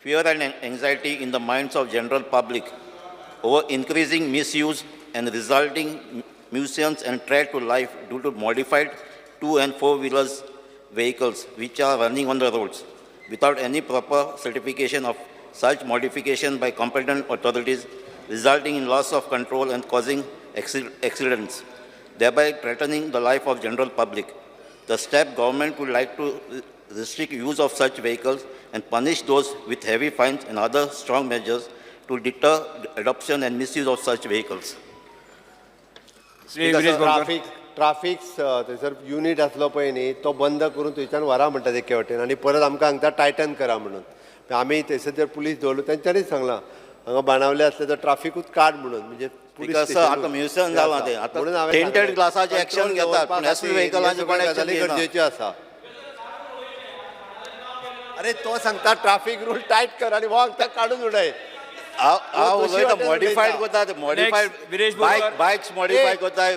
fear and anxiety in the minds of general public over increasing misuse and resulting nuisance and threat to life due to modified 2 and 4-wheelers vehicles which are running on the roads without any proper certification of such modification by competent authorities, resulting in loss of control and causing accidents, thereby threatening the life of general public. The step government would like to restrict use of such vehicles and punish those with heavy fines and other strong measures to deter adoption and misuse of such vehicles. Traffic थंयसर unit आसलो पळय न्ही तो बंद करून थंयच्यान व्हरा म्हणटात एके वटेन आनी परत आमकां हांगा टायटन करा म्हणून आमी थंयसर जर पुलीस दवरलो तेंच्यांनीच सांगलां हांगा बाणावले असले तर ट्राफिकूच काड म्हणून म्हणजे आता म्युझियम जालां तें आतां टेंटेड ग्लासाचें एक्शन घेतात पूण एसटी व्हेकलांचें कोण एक्शन घेना. गरजेचें आसा. अरे तो सांगता ट्राफिक रूल टायट कर आनी हो हांगा काडून उडय. हांव उलयता मॉडिफायड कोता मॉडिफायड बायक्स मॉडिफाय कोताय.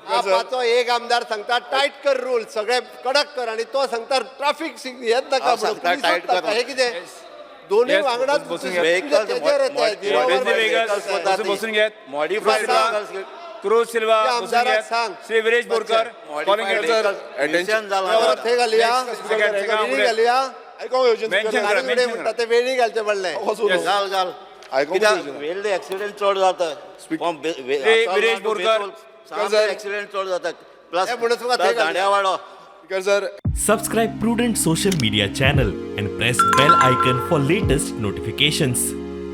आपाचो एक आमदार सांगता टायट कर रूल सगळे कडक कर आनी तो सांगता ट्राफिक हेच नाका टायट कर. हे कितें दोन्ही वांगडाच मॉडिफायड क्रूज सिल्वा आमदाराक सांग श्री विरेश बोरकर टेन्शन जालां थंय घालुया वेळी घालुया म्हणटा ते वेळी घालचे पडले. घाल घाल कित्याक वेल्ले एक्सिडेंट चड जाता. विरेश बोरकर एक्सिडेंट चड जाता plus dandiya Wado. Subscribe Prudent Social Media channel and press bell icon for latest notifications.